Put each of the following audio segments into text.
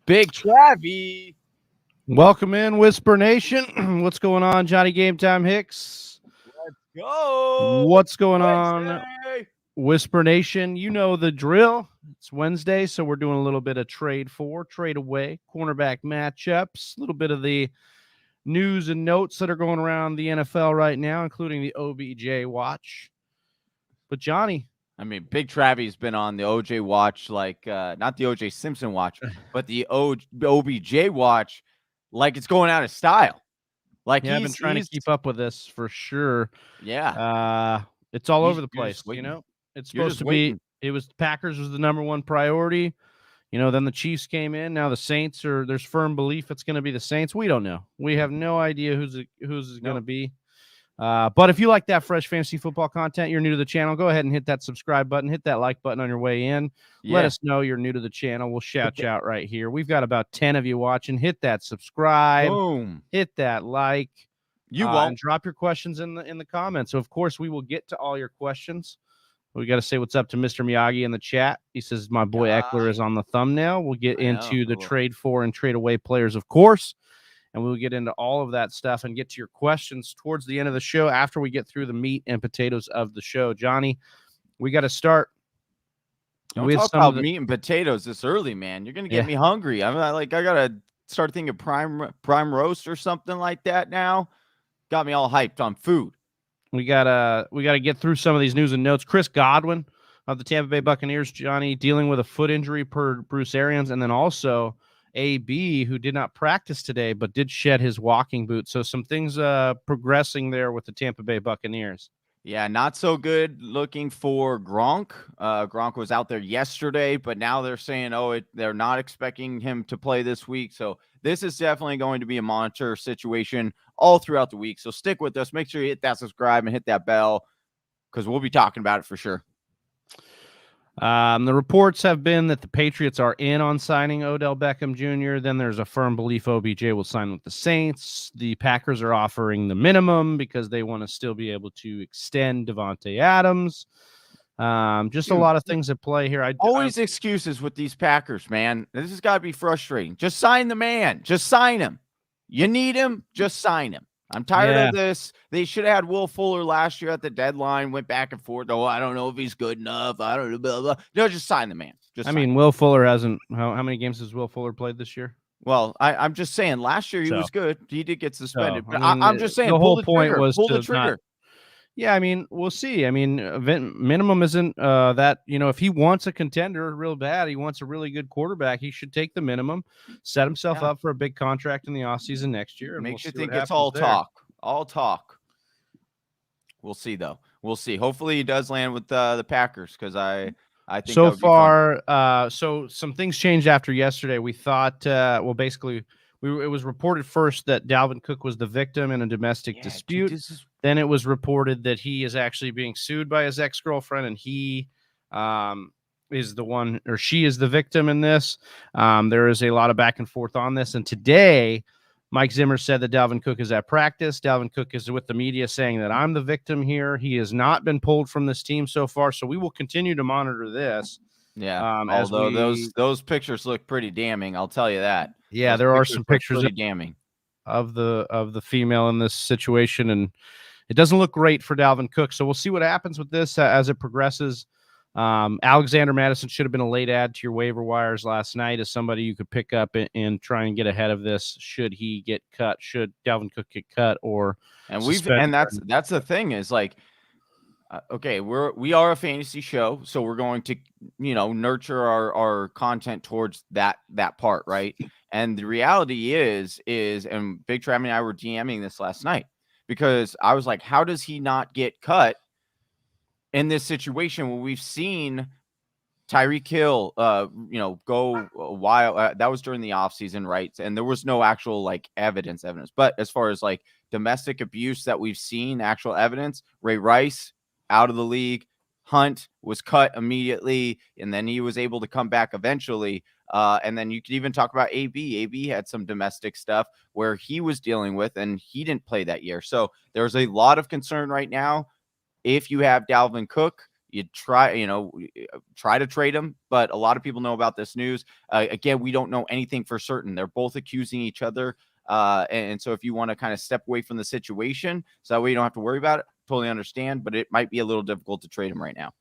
Big Travy. Welcome in, Whisper Nation. What's going on, Johnny Game Time Hicks? Let's go. What's going Wednesday. on, Whisper Nation? You know the drill. It's Wednesday, so we're doing a little bit of trade away, cornerback matchups, a little bit of the news and notes that are going around the NFL right now, including the OBJ watch. But Johnny, I mean, Big Travy's been on the OJ watch, like not the OJ Simpson watch, but the OBJ watch, like it's going out of style. Like I've been trying to keep up with this for sure. Yeah, it's all over the place. You know, it's supposed to be. It was Packers was the number one priority. You know, then the Chiefs came in. Now the Saints are. There's firm belief it's going to be the Saints. We don't know. We have no idea who's going to be. But if you like that fresh fantasy football content, you're new to the channel, go ahead and hit that subscribe button, hit that like button on your way in. Yeah. Let us know you're new to the channel. We'll shout you out right here. We've got about 10 of you watching. Hit that subscribe. Boom. Hit that like. You won't. And drop your questions in the comments. So, of course, we will get to all your questions. We got to say what's up to Mr. Miyagi in the chat. He says, my boy Ekeler is on the thumbnail. We'll get into the trade for and trade away players, of course. And we'll get into all of that stuff and get to your questions towards the end of the show after we get through the meat and potatoes of the show. Johnny, we got to start. Don't talk about meat and potatoes this early, man. You're going to get me hungry. I got to start thinking prime roast or something like that now. Got me all hyped on food. We gotta get through some of these news and notes. Chris Godwin of the Tampa Bay Buccaneers, Johnny, dealing with a foot injury per Bruce Arians, and then also AB, who did not practice today but did shed his walking boot. So some things progressing there with the Tampa Bay Buccaneers. Yeah, not so good looking for Gronk. Gronk was out there yesterday, but now they're saying, they're not expecting him to play this week. So this is definitely going to be a monitor situation all throughout the week. So stick with us. Make sure you hit that subscribe and hit that bell because we'll be talking about it for sure. The reports have been that the Patriots are in on signing Odell Beckham Jr. Then there's a firm belief OBJ will sign with the Saints. The Packers are offering the minimum because they want to still be able to extend Devontae Adams. Just a lot of things at play here. Always excuses with these Packers, man. This has got to be frustrating. Just sign the man. Just sign him. You need him. Just sign him. I'm tired of this. They should have had Will Fuller last year at the deadline, went back and forth. Oh, I don't know if he's good enough. I don't know. Blah, blah. No, just sign the man. Will Fuller hasn't. How many games has Will Fuller played this year? Well, I'm just saying last year he was good. He did get suspended. But I'm just saying the whole point was pull the trigger. We'll see. Minimum isn't that, if he wants a contender real bad, he wants a really good quarterback, he should take the minimum, set himself up for a big contract in the offseason next year. And makes you think it's all talk. All talk. We'll see, though. We'll see. Hopefully he does land with the Packers because I think so far, so some things changed after yesterday. We thought, basically, it was reported first that Dalvin Cook was the victim in a domestic dispute. Then it was reported that he is actually being sued by his ex-girlfriend, and he is the one, or she is the victim in this. There is a lot of back and forth on this. And today, Mike Zimmer said that Dalvin Cook is at practice. Dalvin Cook is with the media saying that I'm the victim here. He has not been pulled from this team so far. So we will continue to monitor this. Yeah. Although those pictures look pretty damning, I'll tell you that. Yeah, there are some pictures really damning of the female in this situation, and it doesn't look great for Dalvin Cook. So we'll see what happens with this as it progresses. Alexander Madison should have been a late add to your waiver wires last night as somebody you could pick up and try and get ahead of this. Should he get cut? Should Dalvin Cook get cut? That's the thing is like, okay, we are a fantasy show, so we're going to, nurture our content towards that part, right? And the reality is, and Big Trav and I were DMing this last night because I was like, how does he not get cut in this situation when we've seen Tyreek Hill, go a while? That was during the offseason, right? And there was no actual evidence. But as far as domestic abuse that we've seen, actual evidence, Ray Rice out of the league. Hunt was cut immediately, and then he was able to come back eventually. And then you could even talk about AB. AB had some domestic stuff where he was dealing with, and he didn't play that year. So there's a lot of concern right now. If you have Dalvin Cook, you try to trade him. But a lot of people know about this news. Again, we don't know anything for certain. They're both accusing each other. And so if you want to kind of step away from the situation, so that way you don't have to worry about it, totally understand. But it might be a little difficult to trade him right now.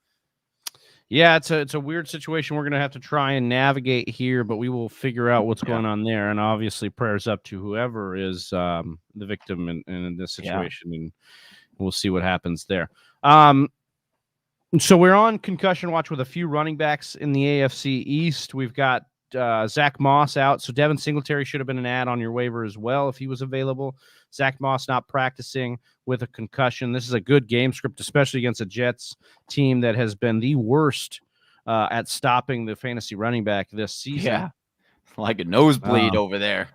Yeah, it's a weird situation we're going to have to try and navigate here, but we will figure out what's going on there. And obviously prayers up to whoever is the victim in this situation, and we'll see what happens there. So we're on concussion watch with a few running backs in the AFC East. We've got Zach Moss out, so Devin Singletary should have been an ad on your waiver as well if he was available. Zach Moss not practicing with a concussion. This is a good game script, especially against a Jets team that has been the worst at stopping the fantasy running back this season. Yeah, like a nosebleed over there.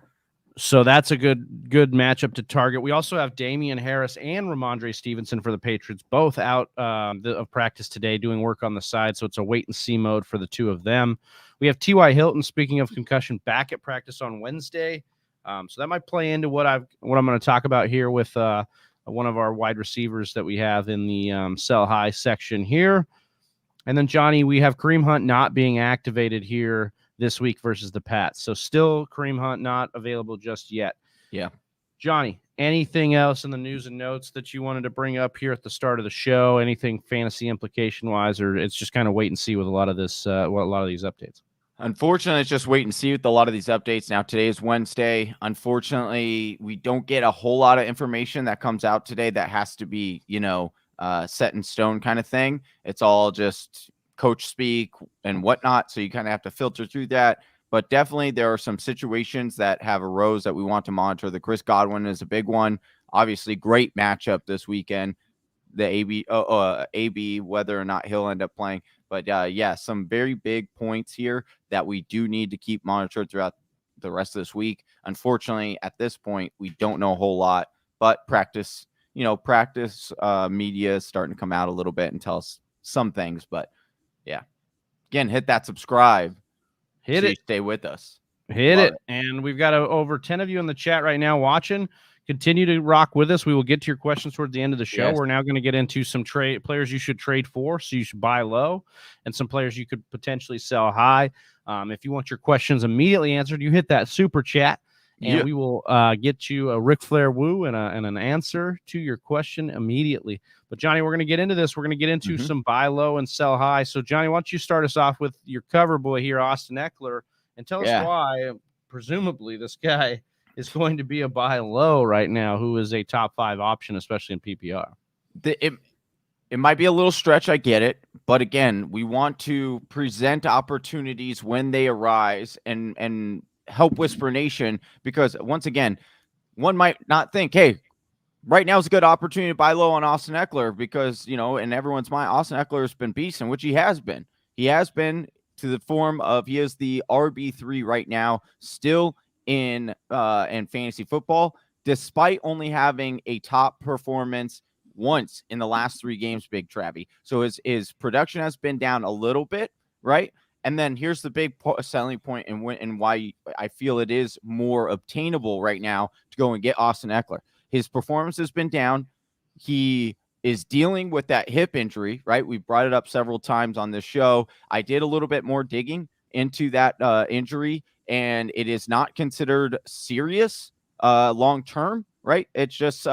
So that's a good matchup to target. We also have Damian Harris and Ramondre Stevenson for the Patriots, both out of practice today, doing work on the side. So it's a wait and see mode for the two of them. We have TY Hilton, speaking of concussion, back at practice on Wednesday. So that might play into what I'm going to talk about here with one of our wide receivers that we have in the sell high section here. And then, Johnny, we have Kareem Hunt not being activated here this week versus the Pats. So still Kareem Hunt not available just yet. Yeah. Johnny, anything else in the news and notes that you wanted to bring up here at the start of the show? Anything fantasy implication wise, or it's just kind of wait and see with a lot of this, a lot of these updates? Unfortunately, it's just wait and see with a lot of these updates. Now, today is Wednesday. Unfortunately, we don't get a whole lot of information that comes out today that has to be, set in stone kind of thing. It's all just coach speak and whatnot. So you kind of have to filter through that. But definitely there are some situations that have arose that we want to monitor. The Chris Godwin is a big one. Obviously, great matchup this weekend. The AB, whether or not he'll end up playing. But some very big points here that we do need to keep monitored throughout the rest of this week. Unfortunately, at this point, we don't know a whole lot. But practice media is starting to come out a little bit and tell us some things. But yeah, again, hit that subscribe. Stay with us. Love it. And we've got over 10 of you in the chat right now watching. Continue to rock with us. We will get to your questions towards the end of the show. Yes. We're now going to get into some players you should trade for, so you should buy low, and some players you could potentially sell high. If you want your questions immediately answered, you hit that super chat, and we will get you a Ric Flair woo and an answer to your question immediately. But, Johnny, we're going to get into this. We're going to get into some buy low and sell high. So, Johnny, why don't you start us off with your cover boy here, Austin Ekeler, and tell us why, presumably, this guy is going to be a buy low right now, who is a top 5 option, especially in PPR. It might be a little stretch, I get it. But, again, we want to present opportunities when they arise and help Whisper Nation, because, once again, one might not think, hey, right now is a good opportunity to buy low on Austin Ekeler because, in everyone's mind, Austin Ekeler has been beasting, which he has been. He has been to the form of he is the RB3 right now, still in fantasy football, despite only having a top performance once in the last 3 games, Big Travy. So his production has been down a little bit, right? And then here's the big selling point and why I feel it is more obtainable right now to go and get Austin Ekeler. His performance has been down. He is dealing with that hip injury, right? We brought it up several times on this show. I did a little bit more digging into that injury, and it is not considered serious long-term, right? It's just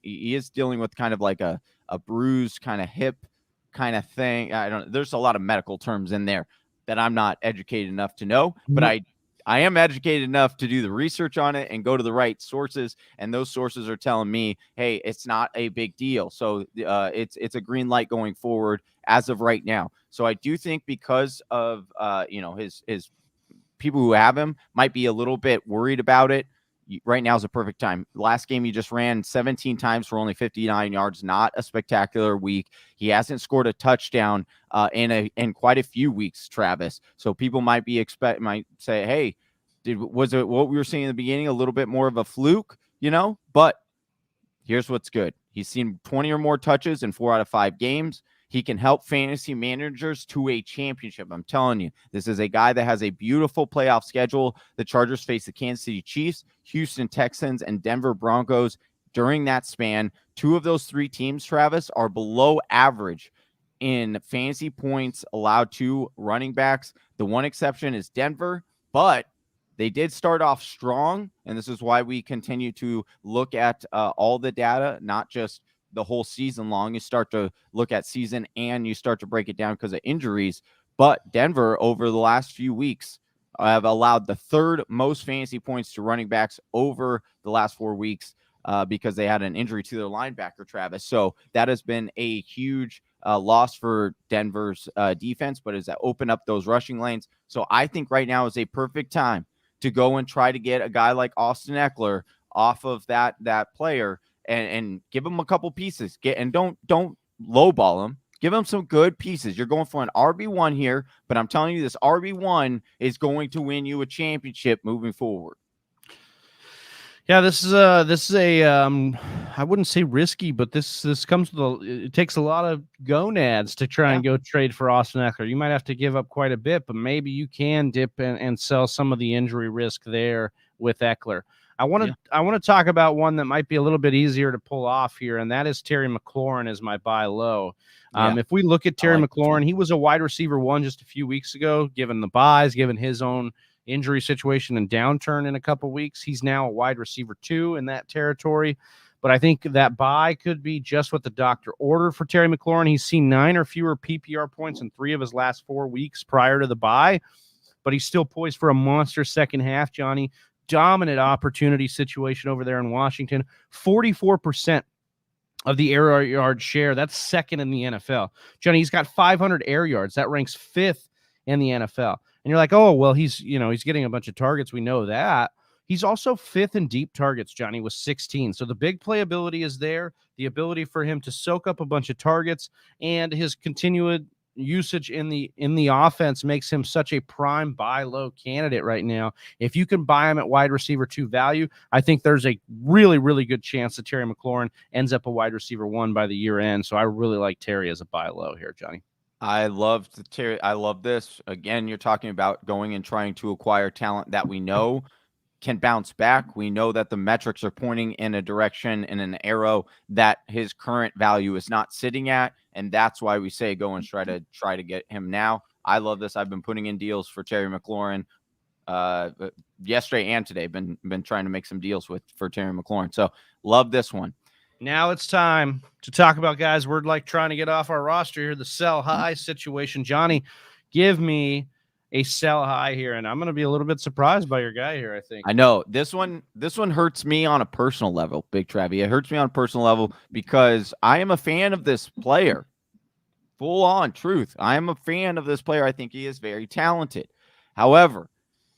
he is dealing with kind of like a bruised kind of hip kind of thing. There's a lot of medical terms in there that I'm not educated enough to know, but I am educated enough to do the research on it and go to the right sources. And those sources are telling me, hey, it's not a big deal. So it's a green light going forward as of right now. So I do think because of, his people who have him might be a little bit worried about it. Right now is a perfect time. Last game, he just ran 17 times for only 59 yards. Not a spectacular week. He hasn't scored a touchdown in quite a few weeks, Travis. So people might say, hey, was it what we were seeing in the beginning a little bit more of a fluke, But here's what's good. He's seen 20 or more touches in 4 out of 5 games. He can help fantasy managers to a championship. I'm telling you, this is a guy that has a beautiful playoff schedule. The Chargers face the Kansas City Chiefs, Houston Texans, and Denver Broncos during that span. 2 of those 3 teams, Travis, are below average in fantasy points allowed to running backs. The one exception is Denver, but they did start off strong, and this is why we continue to look at all the data, not just the whole season long. You start to look at season and you start to break it down because of injuries. But Denver, over the last few weeks, have allowed the third most fantasy points to running backs over the last 4 weeks because they had an injury to their linebacker, Travis. So that has been a huge loss for Denver's defense, but has opened up those rushing lanes. So I think right now is a perfect time to go and try to get a guy like Austin Ekeler off of that player and give him a couple pieces. Don't lowball him. Give him some good pieces. You're going for an RB1 here, but I'm telling you, this RB1 is going to win you a championship moving forward. Yeah, this is a I wouldn't say risky, but this comes with it takes a lot of gonads to try and go trade for Austin Ekeler. You might have to give up quite a bit, but maybe you can dip and sell some of the injury risk there with Ekeler. I want to talk about one that might be a little bit easier to pull off here, and that is Terry McLaurin as my buy low. If we look at Terry McLaurin, he was a wide receiver 1 just a few weeks ago, given the buys, given his own injury situation and downturn in a couple weeks. He's now a wide receiver 2 in that territory. But I think that buy could be just what the doctor ordered for Terry McLaurin. He's seen 9 or fewer PPR points in 3 of his last 4 weeks prior to the buy, but he's still poised for a monster second half, Johnny. Dominant opportunity situation over there in Washington. 44% of the air yard share. That's second in the NFL. Johnny, he's got 500 air yards. That ranks 5th in the NFL. And you're like, oh, well, he's getting a bunch of targets. We know that. He's also 5th in deep targets, Johnny, with 16. So the big playability is there, the ability for him to soak up a bunch of targets, and his continued usage in the offense makes him such a prime buy low candidate right now. If you can buy him at wide receiver 2 value, I think there's a really, really good chance that Terry McLaurin ends up a wide receiver 1 by the year end. So I really like Terry as a buy low here, Johnny. I love this. Again, you're talking about going and trying to acquire talent that we know can bounce back. We know that the metrics are pointing in a direction and an arrow that his current value is not sitting at. And that's why we say go and try to get him now. I love this. I've been putting in deals for Terry McLaurin yesterday and today. Been trying to make some deals for Terry McLaurin. So love this one. Now it's time to talk about guys we're like trying to get off our roster here, the sell high situation. Johnny, give me a sell high here, and I'm going to be a little bit surprised by your guy here, I think. I know. This one hurts me on a personal level, Big Travy. It hurts me on a personal level because I am a fan of this player. Full on truth. I am a fan of this player. I think he is very talented. However,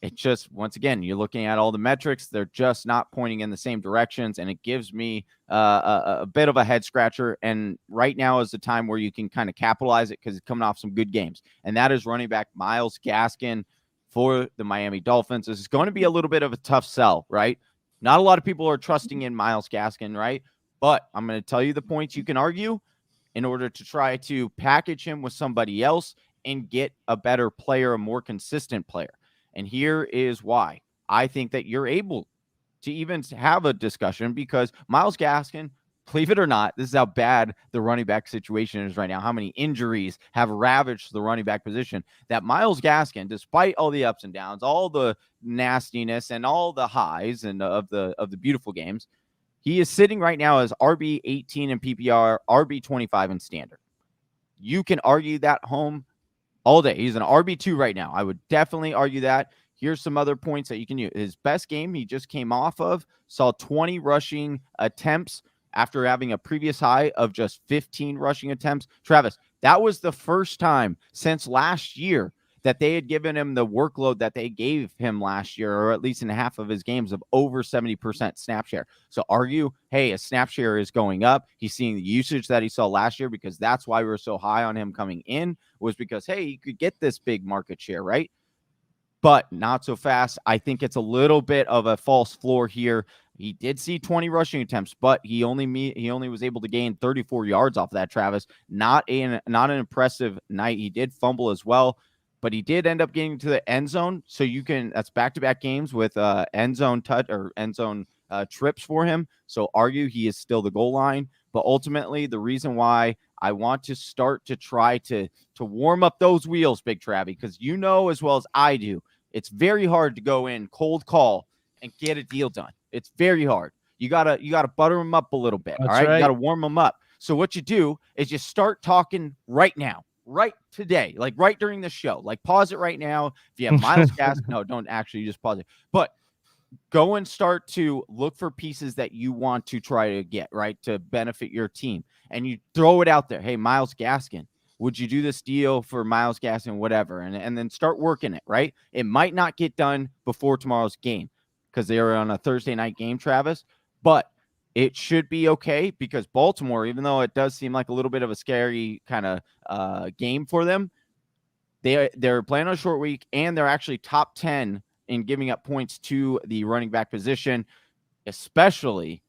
it just, once again, you're looking at all the metrics. They're just not pointing in the same directions, and it gives me a bit of a head scratcher. And right now is the time where you can kind of capitalize it because it's coming off some good games. And that is running back Myles Gaskin for the Miami Dolphins. This is going to be a little bit of a tough sell, right? Not a lot of people are trusting in Myles Gaskin, right? But I'm going to tell you the points you can argue in order to try to package him with somebody else and get a better player, a more consistent player. And here is why I think that you're able to even have a discussion, because Myles Gaskin, believe it or not, this is how bad the running back situation is right now, how many injuries have ravaged the running back position, that Myles Gaskin, despite all the ups and downs, all the nastiness and all the highs and of the beautiful games, he is sitting right now as RB 18 in PPR, RB 25 in standard. You can argue that home all day. He's an RB2 right now. I would definitely argue that. Here's some other points that you can use. His best game he just came off of saw 20 rushing attempts after having a previous high of just 15 rushing attempts. Travis, that was the first time since last year that they had given him the workload that they gave him last year, or at least in half of his games, of over 70% snap share. So argue, hey, his snap share is going up. He's seeing the usage that he saw last year, because that's why we were so high on him coming in, was because, hey, he could get this big market share, right? But not so fast. I think it's a little bit of a false floor here. He did see 20 rushing attempts, but he only was able to gain 34 yards off of that, Travis. Not an impressive night. He did fumble as well, but he did end up getting to the end zone. So that's back-to-back games with end zone touch or end zone trips for him. So argue he is still the goal line. But ultimately, the reason why I want to start to try to warm up those wheels, Big Travy, because you know as well as I do, it's very hard to go in cold call and get a deal done. It's very hard. You gotta butter them up a little bit. That's all right? right. You gotta warm them up. So what you do is you start talking right now, right today, like right during the show. Like pause it right now. If you have Myles Gaskin, no, don't actually just pause it. But go and start to look for pieces that you want to try to get, right, to benefit your team. And you throw it out there. Hey, Myles Gaskin, would you do this deal for Myles Gaskin, whatever? And then start working it, right? It might not get done before tomorrow's game because they are on a Thursday night game, Travis, but it should be okay because Baltimore, even though it does seem like a little bit of a scary kind of game for them, they're playing on a short week and they're actually top 10 in giving up points to the running back position, especially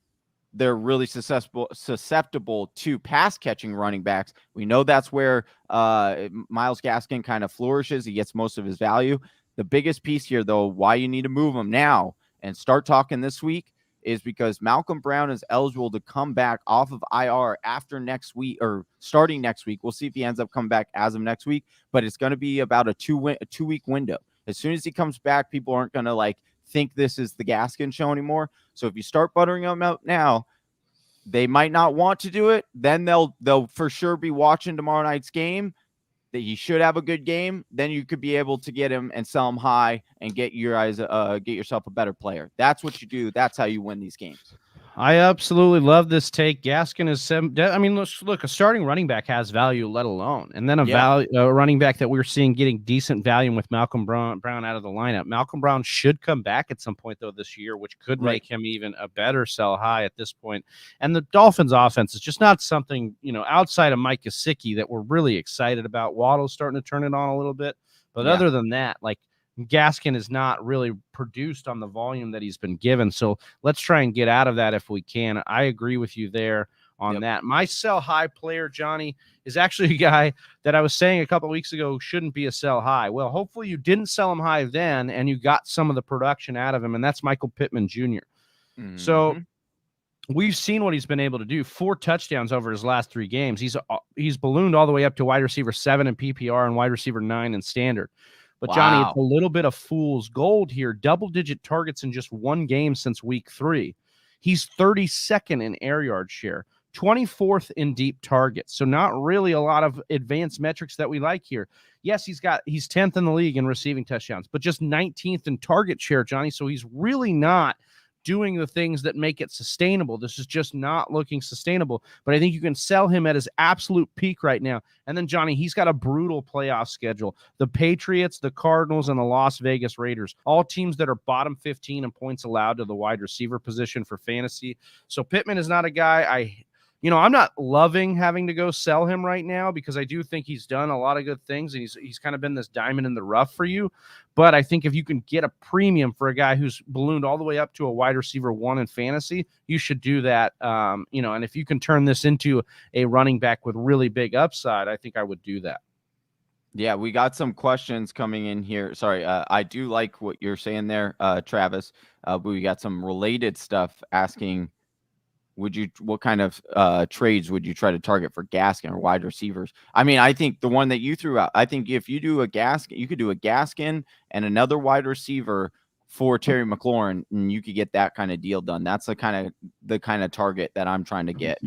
they're really susceptible to pass catching running backs. We know that's where Myles Gaskin kind of flourishes. He gets most of his value. The biggest piece here, though, why you need to move him now and start talking this week is because Malcolm Brown is eligible to come back off of IR after next week or starting next week. We'll see if he ends up coming back as of next week, but it's going to be about a 2-week window. As soon as he comes back, people aren't going to think this is the Gaskin show anymore. So if you start buttering them out now, they might not want to do it. Then they'll for sure be watching tomorrow night's game. That he should have a good game. Then you could be able to get him and sell him high and get yourself a better player. That's what you do. That's how you win these games. I absolutely love this take. Gaskin is look, a starting running back has value, let alone, and then a running back that we're seeing getting decent value with Malcolm Brown out of the lineup. Malcolm Brown should come back at some point though this year, which could make him even a better sell high at this point. And the Dolphins' offense is just not something outside of Mike Gesicki that we're really excited about. Waddle's starting to turn it on a little bit, but other than that, Gaskin is not really produced on the volume that he's been given. So let's try and get out of that if we can. I agree with you there on that. My sell high player, Johnny, is actually a guy that I was saying a couple of weeks ago shouldn't be a sell high. Well, hopefully you didn't sell him high then and you got some of the production out of him, and that's Michael Pittman Jr. Mm-hmm. So we've seen what he's been able to do. 4 touchdowns over his last 3 games. He's ballooned all the way up to wide receiver 7 in PPR and wide receiver 9 in standard. But, Johnny, it's a little bit of fool's gold here. Double-digit targets in just 1 game since week 3. He's 32nd in air yard share, 24th in deep targets. So not really a lot of advanced metrics that we like here. Yes, he's 10th in the league in receiving touchdowns, but just 19th in target share, Johnny. So he's really not doing the things that make it sustainable. This is just not looking sustainable, but I think you can sell him at his absolute peak right now. And then, Johnny, he's got a brutal playoff schedule. The Patriots, the Cardinals, and the Las Vegas Raiders, all teams that are bottom 15 in points allowed to the wide receiver position for fantasy. So Pittman is not a guy I'm not loving having to go sell him right now because I do think he's done a lot of good things and he's kind of been this diamond in the rough for you. But I think if you can get a premium for a guy who's ballooned all the way up to a wide receiver 1 in fantasy, you should do that. And if you can turn this into a running back with really big upside, I think I would do that. Yeah, we got some questions coming in here. Sorry, I do like what you're saying there, Travis. But we got some related stuff asking, what kind of trades would you try to target for Gaskin or wide receivers? I mean, I think the one that you threw out, I think if you do a Gaskin, you could do a Gaskin and another wide receiver for Terry McLaurin, and you could get that kind of deal done. That's the kind of target that I'm trying to get.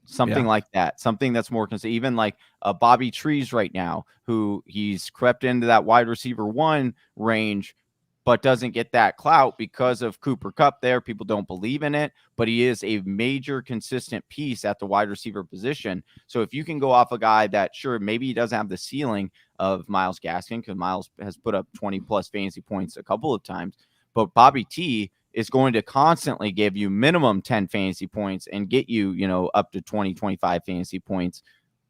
Something like that, something that's more consistent, even like Bobby Trees right now, who he's crept into that wide receiver 1 range, but doesn't get that clout because of Cooper Kupp there. People don't believe in it, but he is a major consistent piece at the wide receiver position. So if you can go off a guy that, sure, maybe he doesn't have the ceiling of Myles Gaskin, because Myles has put up 20-plus fantasy points a couple of times, but Bobby T is going to constantly give you minimum 10 fantasy points and get you, up to 20, 25 fantasy points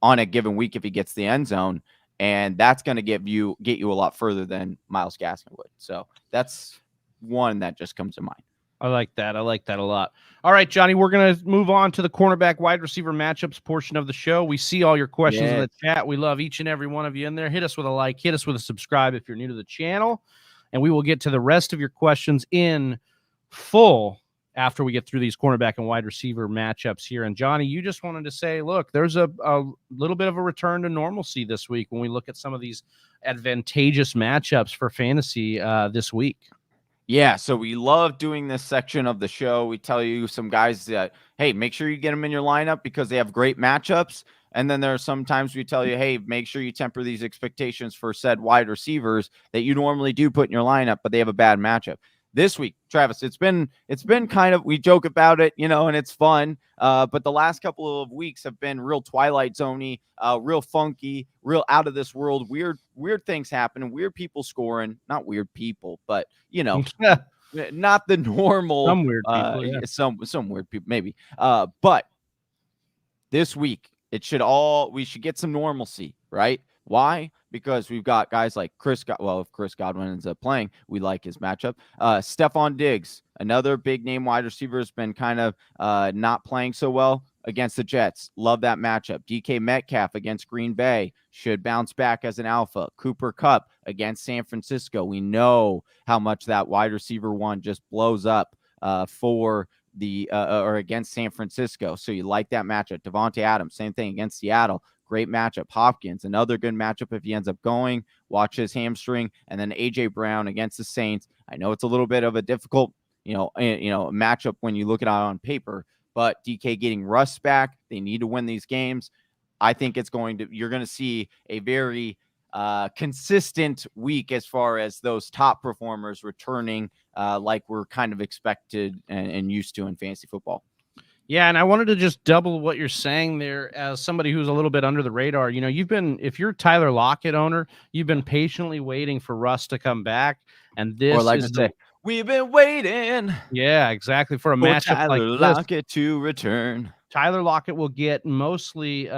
on a given week if he gets the end zone. And that's going to get you a lot further than Myles Gaskin would. So that's one that just comes to mind. I like that. I like that a lot. All right, Johnny, we're going to move on to the cornerback wide receiver matchups portion of the show. We see all your questions in the chat. We love each and every one of you in there. Hit us with a like. Hit us with a subscribe if you're new to the channel. And we will get to the rest of your questions in full after we get through these cornerback and wide receiver matchups here. And Johnny, you just wanted to say, look, there's a little bit of a return to normalcy this week when we look at some of these advantageous matchups for fantasy this week. Yeah, so we love doing this section of the show. We tell you some guys that, hey, make sure you get them in your lineup because they have great matchups. And then there are sometimes we tell you, hey, make sure you temper these expectations for said wide receivers that you normally do put in your lineup, but they have a bad matchup. This week, Travis, it's been kind of, we joke about it, and it's fun. But the last couple of weeks have been real Twilight Zone-y, real funky, real out of this world, weird things happening, weird people scoring, not weird people, but not the normal. Some weird people, yeah. some weird people, maybe. But this week, we should get some normalcy, right? Why? Because we've got guys like if Chris Godwin ends up playing, we like his matchup. Stephon Diggs, another big name wide receiver, has been kind of not playing so well against the Jets. Love that matchup. DK Metcalf against Green Bay should bounce back as an alpha. Cooper Kupp against San Francisco. We know how much that wide receiver one just blows up for the or against San Francisco. So you like that matchup. Devontae Adams, same thing against Seattle. Great matchup. Hopkins, another good matchup if he ends up going. Watch his hamstring. And then A.J. Brown against the Saints. I know it's a little bit of a difficult, matchup when you look at it on paper, but DK getting Russ back. They need to win these games. I think you're going to see a very consistent week as far as those top performers returning like we're kind of expected and used to in fantasy football. Yeah, and I wanted to just double what you're saying there as somebody who's a little bit under the radar. If you're Tyler Lockett owner, you've been patiently waiting for Russ to come back. And this we've been waiting. Yeah, exactly. For a matchup Tyler like Lockett to return. Tyler Lockett will get mostly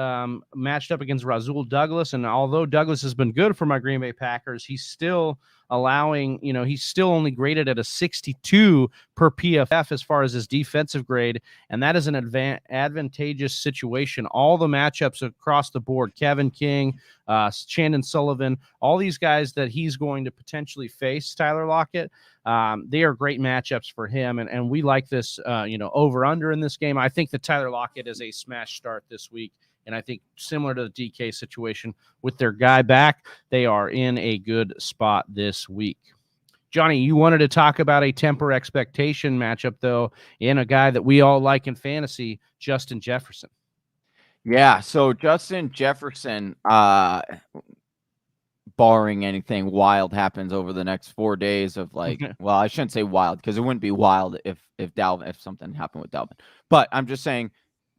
matched up against Rasul Douglas. And although Douglas has been good for my Green Bay Packers, he's still he's still only graded at a 62 per PFF as far as his defensive grade. And that is an advantageous situation. All the matchups across the board, Kevin King, Chandon Sullivan, all these guys that he's going to potentially face, Tyler Lockett, they are great matchups for him. And we like this, over under in this game. I think that Tyler Lockett is a smash start this week. And I think similar to the DK situation with their guy back, they are in a good spot this week. Johnny, you wanted to talk about a temper expectation matchup, though, in a guy that we all like in fantasy, Justin Jefferson. Yeah, so Justin Jefferson, barring anything wild happens over the next 4 days of well, I shouldn't say wild because it wouldn't be wild if something happened with Dalvin. But I'm just saying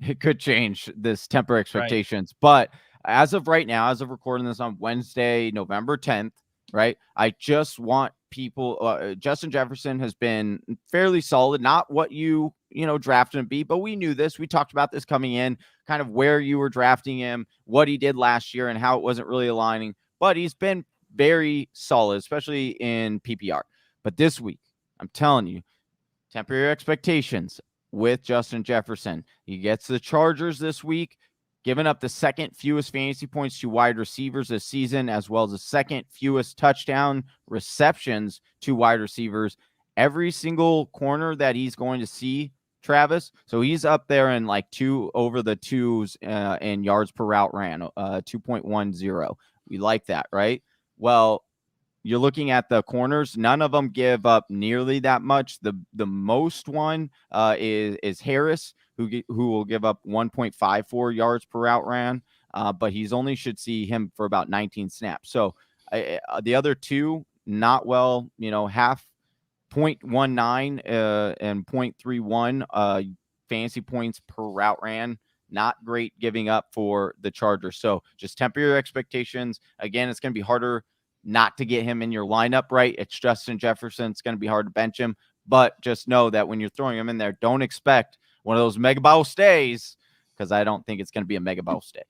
it could change this temper expectations. Right. But as of right now, as of recording this on Wednesday, November 10th, right, I just want people, Justin Jefferson has been fairly solid, not what you drafted him to be, but we knew this. We talked about this coming in, kind of where you were drafting him, what he did last year and how it wasn't really aligning, but he's been very solid, especially in PPR. But this week, I'm telling you, temper your expectations with Justin Jefferson. He gets the Chargers this week, giving up the second fewest fantasy points to wide receivers this season, as well as the second fewest touchdown receptions to wide receivers. Every single corner that he's going to see, Travis, so he's up there in over the twos in yards per route ran, 2.10. We like that, right? Well, you're looking at the corners. None of them give up nearly that much. The most one is Harris, who will give up 1.54 yards per route ran, but he's only should see him for about 19 snaps. So the other two, not well, half 0.19 and 0.31 fantasy points per route ran. Not great giving up for the Chargers. So just temper your expectations. Again, it's going to be harder not to get him in your lineup, right? It's Justin Jefferson. It's going to be hard to bench him, but just know that when you're throwing him in there, don't expect one of those mega bowl stays, because I don't think it's going to be a mega bowl stay.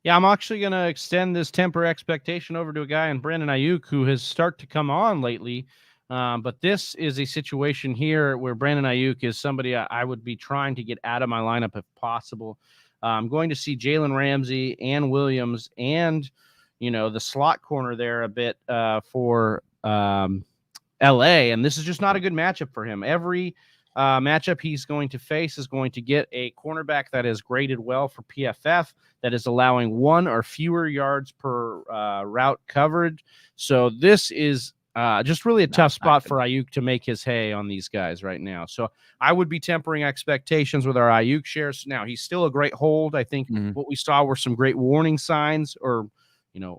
Yeah, I'm actually going to extend this temper expectation over to a guy in Brandon Ayuk who has started to come on lately. But this is a situation here where Brandon Ayuk is somebody I would be trying to get out of my lineup if possible. I'm going to see Jalen Ramsey and Williams and the slot corner there a bit for LA, and this is just not a good matchup for him. Every matchup he's going to face is going to get a cornerback that is graded well for PFF, that is allowing 1 or fewer yards per route coverage. So this is just really a tough spot for Ayuk to make his hay on these guys right now. So I would be tempering expectations with our Ayuk shares. Now, he's still a great hold. I think what we saw were some great warning signs, or,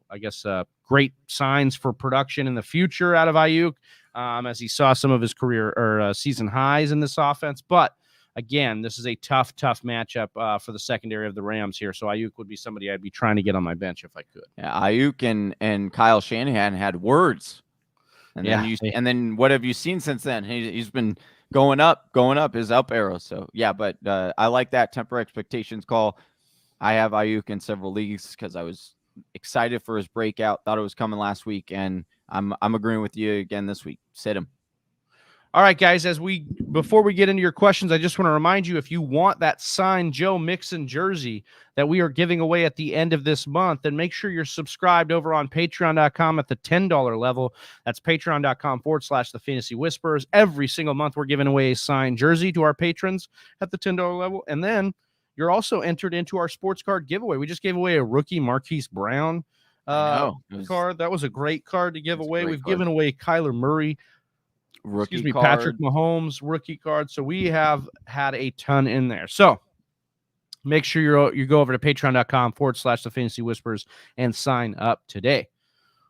I guess great signs for production in the future out of Ayuk, as he saw some of his career or season highs in this offense. But again, this is a tough matchup for the secondary of the Rams here. So Ayuk would be somebody I'd be trying to get on my bench if I could. Yeah, Ayuk and Kyle Shanahan had words. And then what have you seen since then? He's been going up his up arrow. So yeah, but I like that temper expectations call. I have Ayuk in several leagues because I was excited for his breakout. Thought it was coming last week, and I'm agreeing with you again this week. Sit him. All right, guys, before we get into your questions, I just want to remind you, if you want that signed Joe Mixon jersey that we are giving away at the end of this month, then make sure you're subscribed over on patreon.com at the $10 level. That's patreon.com/the Fantasy Whisperers. Every single month, we're giving away a signed jersey to our patrons at the $10 level. And then you're also entered into our sports card giveaway. We just gave away a rookie Marquise Brown card. That was a great card to give away. We've given away Kyler Murray, Patrick Mahomes rookie card. So we have had a ton in there. So make sure you go over to patreon.com/the Fantasy Whispers and sign up today.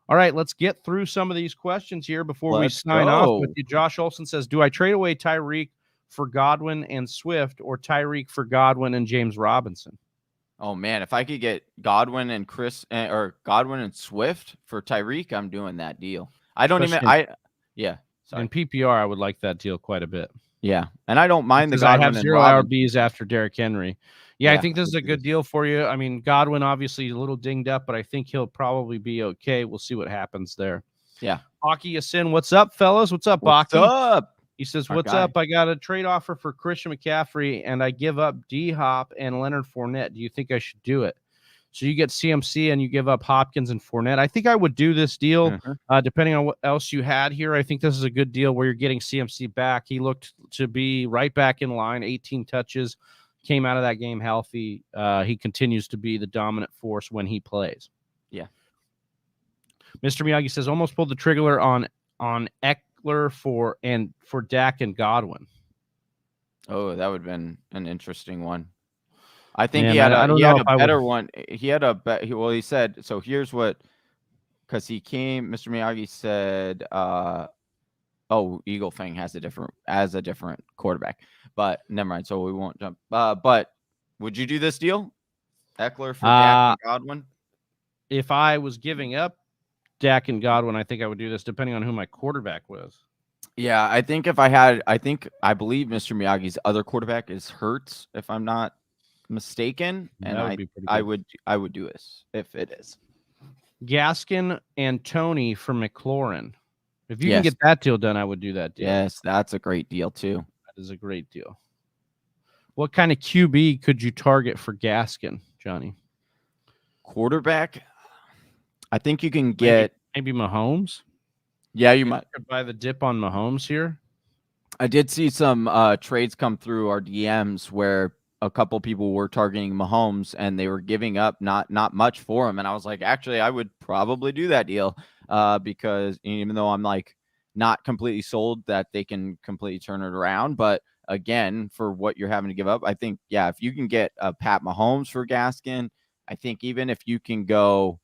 All right, let's get through some of these questions here before we sign off with you. Josh Olson says, do I trade away Tyreek for Godwin and Swift, or Tyreek for Godwin and James Robinson? Oh man, if I could get Godwin and Godwin and Swift for Tyreek, I'm doing that deal. In PPR, I would like that deal quite a bit. Yeah, and I don't mind the Godwin. I have 0 RBs after Derrick Henry. Yeah, I think this is a good deal for you. I mean, Godwin obviously a little dinged up, but I think he'll probably be okay. We'll see what happens there. Yeah. Hockey Asin, what's up, fellas? What's up, Baki? What's up? He says, what's up? I got a trade offer for Christian McCaffrey, and I give up D-Hop and Leonard Fournette. Do you think I should do it? So you get CMC and you give up Hopkins and Fournette. I think I would do this deal, depending on what else you had here. I think this is a good deal where you're getting CMC back. He looked to be right back in line, 18 touches, came out of that game healthy. He continues to be the dominant force when he plays. Yeah. Mr. Miyagi says, almost pulled the trigger on Ekeler for Dak and Godwin. Oh, that would have been an interesting one. I think he had a better one. He said, so here's what, because Mr. Miyagi said, Eagle Fang has a different quarterback, but never mind. So we won't jump. But would you do this deal? Ekeler for Dak and Godwin? If I was giving up Dak and Godwin, I think I would do this depending on who my quarterback was. Yeah, I think I believe Mr. Miyagi's other quarterback is Hurts, if I'm not mistaken, and I would do this if it is. Gaskin and Tony for McLaurin. If you can get that deal done, I would do that deal. Yes, that's a great deal too. That is a great deal. What kind of QB could you target for Gaskin, Johnny? Quarterback? I think you can get maybe Mahomes. Yeah, you might buy the dip on Mahomes here. I did see some trades come through our DMs where a couple people were targeting Mahomes and they were giving up not much for him. And I was like, actually, I would probably do that deal because even though I'm like not completely sold that they can completely turn it around. But again, for what you're having to give up, I think, yeah, if you can get Pat Mahomes for Gaskin, I think even if you can go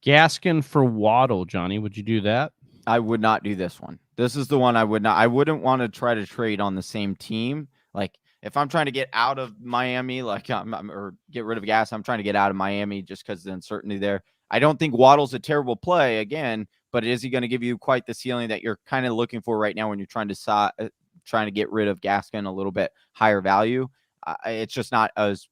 Gaskin for Waddle, Johnny, would you do that? I would not do this one. This is the one I would not. I wouldn't want to try to trade on the same team. Like if I'm trying to get out of Miami, or get rid of gas, I'm trying to get out of Miami just because of the uncertainty there. I don't think Waddle's a terrible play again, but is he going to give you quite the ceiling that you're kind of looking for right now when you're trying to get rid of Gaskin a little bit higher value? It's just not as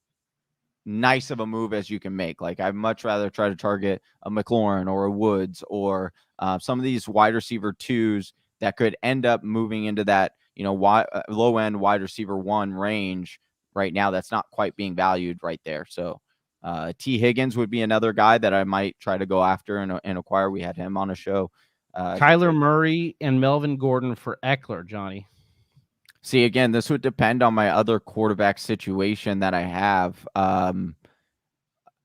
nice of a move as you can make. Like I'd much rather try to target a McLaurin or a Woods or some of these wide receiver twos that could end up moving into that, low end wide receiver 1 range right now. That's not quite being valued right there. So T Higgins would be another guy that I might try to go after and acquire. We had him on a show. Kyler Murray and Melvin Gordon for Ekeler, Johnny. See, again, this would depend on my other quarterback situation that I have.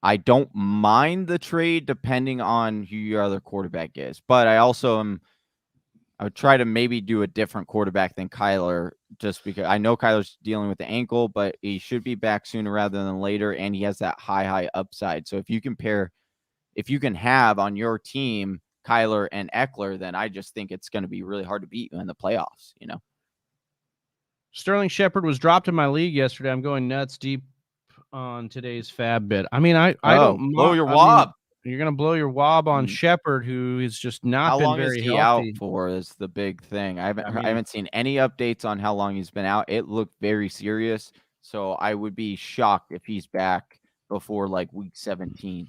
I don't mind the trade depending on who your other quarterback is, but I would try to maybe do a different quarterback than Kyler, just because I know Kyler's dealing with the ankle, but he should be back sooner rather than later, and he has that high upside. So if you can have on your team Kyler and Ekeler, then I just think it's going to be really hard to beat you in the playoffs, Sterling Shepard was dropped in my league yesterday. I'm going nuts deep on today's fab bit. I mean, I don't blow your wob. You're gonna blow your wob on Shepard, who is just not been very healthy. How long is he out for? Is the big thing. I haven't seen any updates on how long he's been out. It looked very serious, so I would be shocked if he's back before like week 17.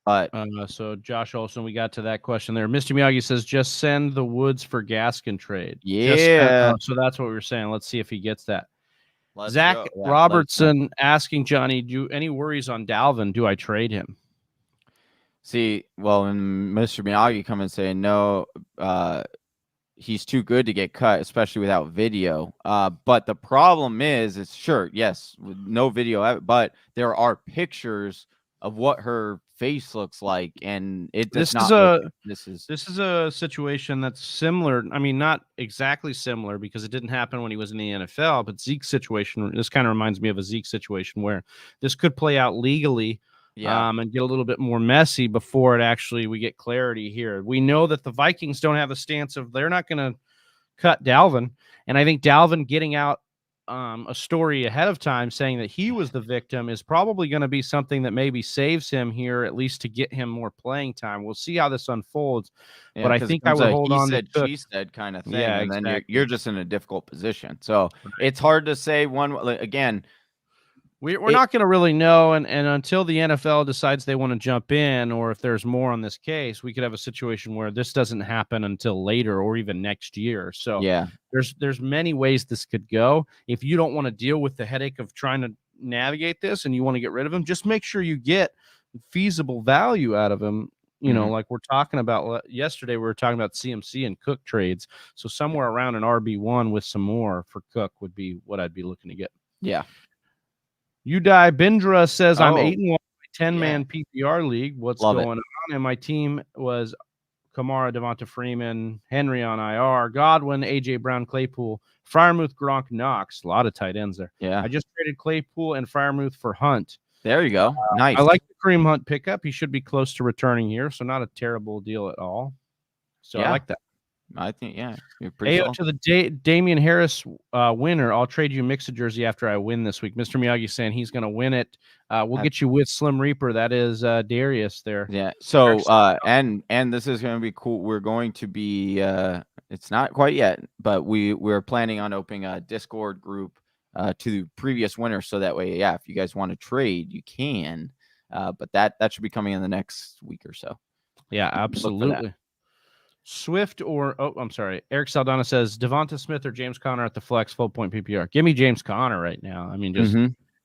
But so Josh Olson, we got to that question there. Mr. Miyagi says, just send the Woods for Gaskin trade. Yeah. So that's what we were saying. Let's see if he gets that. Let's Zach go. Yeah, Robertson asking Johnny, any worries on Dalvin? Do I trade him? See, well, when Mr. Miyagi come and say no, he's too good to get cut, especially without video. But the problem is, yes, with no video, but there are pictures of what her face looks like, and this is a situation that's similar. I mean, not exactly similar because it didn't happen when he was in the NFL, but Zeke's situation, this kind of reminds me of a Zeke situation where this could play out legally. And get a little bit more messy before we get clarity here. We know that the Vikings don't have a stance of they're not going to cut Dalvin. And I think Dalvin getting out a story ahead of time saying that he was the victim is probably going to be something that maybe saves him here, at least to get him more playing time. We'll see how this unfolds. Yeah, but I think I would hold on to she said kind of thing. Yeah, and exactly. Then you're just in a difficult position. So it's hard to say again. We're not going to really know, and until the NFL decides they want to jump in, or if there's more on this case, we could have a situation where this doesn't happen until later or even next year. So yeah, there's many ways this could go. If you don't want to deal with the headache of trying to navigate this and you want to get rid of him, just make sure you get feasible value out of him. You know, like we're talking about yesterday, we were talking about CMC and Cook trades. So somewhere around an RB1 with some more for Cook would be what I'd be looking to get. Yeah. Udai Bindra says, I'm 8-1 in my 10-man PPR league. What's going on? And my team was Kamara, Devonta Freeman, Henry on IR, Godwin, AJ Brown, Claypool, Freiermuth, Gronk, Knox. A lot of tight ends there. Yeah. I just traded Claypool and Freiermuth for Hunt. There you go. Nice. I like the Kareem Hunt pickup. He should be close to returning here, so not a terrible deal at all. So I like that. I think, you're pretty Ayo to the Damian Harris winner. I'll trade you Mixed jersey after I win this week. Mr. Miyagi saying he's going to win it. We'll get you with Slim Reaper. That is Darius there. Yeah. So, and this is going to be cool. We're going to be, it's not quite yet, but we're planning on opening a Discord group to the previous winner. So that way, if you guys want to trade, you can. But that should be coming in the next week or so. Yeah, absolutely. Eric Saldana says Devonta Smith or James Conner at the flex, full point PPR. Give me James Conner right now. I mean, just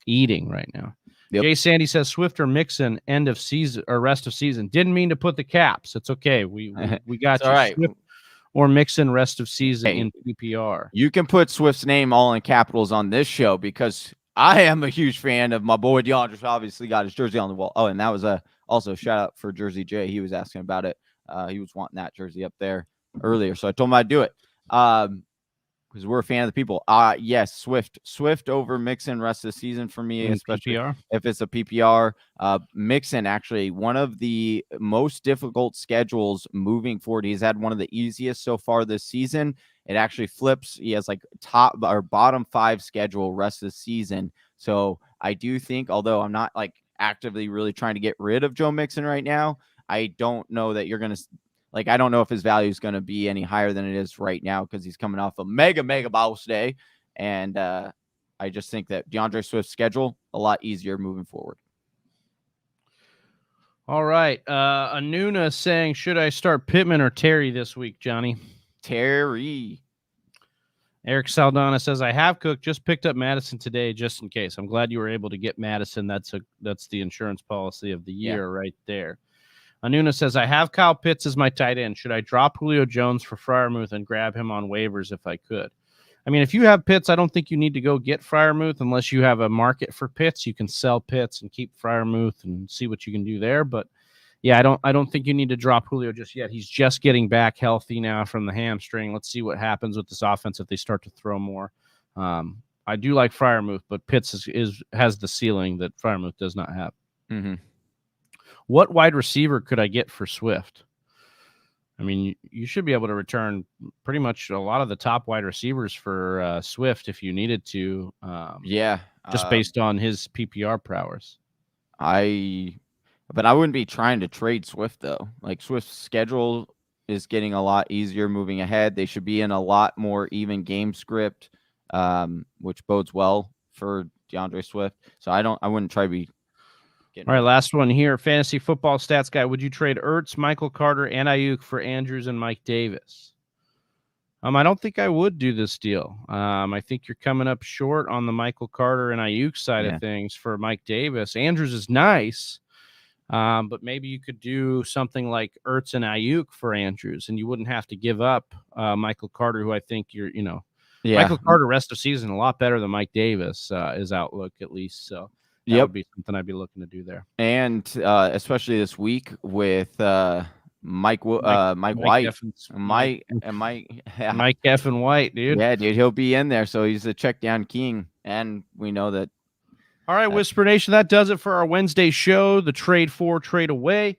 eating right now. Yep. Jay Sandy says Swift or Mixon end of season or rest of season. Didn't mean to put the caps. It's okay. We got you. Right. Swift or Mixon rest of season in PPR. You can put Swift's name all in capitals on this show because I am a huge fan of my boy DeAndre. Obviously got his jersey on the wall. Oh, and that was also shout out for Jersey J. He was asking about it. He was wanting that jersey up there earlier, so I told him I'd do it because we're a fan of the people. Yes, Swift over Mixon rest of the season for me, especially PPR. If it's a PPR. Mixon actually one of the most difficult schedules moving forward. He's had one of the easiest so far this season. It actually flips. He has like top or bottom 5 schedule rest of the season. So I do think, although I'm not like actively really trying to get rid of Joe Mixon right now, I don't know that you're going to I don't know if his value is going to be any higher than it is right now because he's coming off a mega boss day. And I just think that DeAndre Swift's schedule a lot easier moving forward. All right. Anuna saying, should I start Pittman or Terry this week, Johnny? Terry. Eric Saldana says, I have Cook, just picked up Madison today just in case. I'm glad you were able to get Madison. That's the insurance policy of the year right there. Anuna says, I have Kyle Pitts as my tight end. Should I drop Julio Jones for Freiermuth and grab him on waivers if I could? I mean, if you have Pitts, I don't think you need to go get Freiermuth unless you have a market for Pitts. You can sell Pitts and keep Freiermuth and see what you can do there. But yeah, I don't think you need to drop Julio just yet. He's just getting back healthy now from the hamstring. Let's see what happens with this offense if they start to throw more. I do like Freiermuth, but Pitts has the ceiling that Freiermuth does not have. Mm-hmm. What wide receiver could I get for Swift? I mean, you should be able to return pretty much a lot of the top wide receivers for Swift if you needed to. Just based on his PPR prowess. But I wouldn't be trying to trade Swift, though. Like, Swift's schedule is getting a lot easier moving ahead. They should be in a lot more even game script, which bodes well for DeAndre Swift. So I wouldn't try to be getting. All right, last one here. Fantasy football stats guy. Would you trade Ertz, Michael Carter, and Ayuk for Andrews and Mike Davis? I don't think I would do this deal. I think you're coming up short on the Michael Carter and Ayuk side of things for Mike Davis. Andrews is nice. But maybe you could do something like Ertz and Ayuk for Andrews, and you wouldn't have to give up Michael Carter, who I think Michael Carter rest of season a lot better than Mike Davis, his outlook at least. So that would be something I'd be looking to do there. And especially this week with Mike White, Mike Effin White, dude. Yeah, dude, he'll be in there. So he's a check down king, and we know that. All right, Whisper Nation, that does it for our Wednesday show, the Trade For, Trade Away.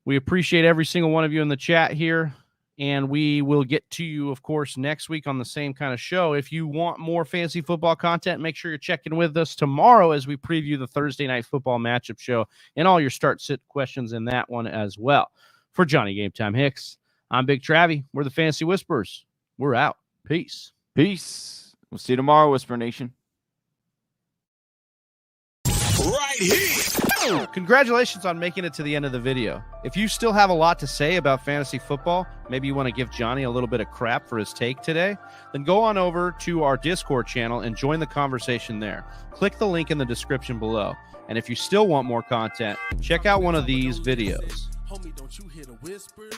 We appreciate every single one of you in the chat here, and we will get to you, of course, next week on the same kind of show. If you want more fantasy football content, make sure you're checking with us tomorrow as we preview the Thursday Night Football matchup show and all your start-sit questions in that one as well. For Johnny Game Time Hicks, I'm Big Travy. We're the Fantasy Whisperers. We're out. Peace. Peace. We'll see you tomorrow, Whisper Nation. Right here. Congratulations on making it to the end of the video. If you still have a lot to say about fantasy football, maybe you want to give Johnny a little bit of crap for his take today, then go on over to our Discord channel and join the conversation there. Click the link in the description below. And if you still want more content, check out one of these videos. Homie, don't you hear the whispers?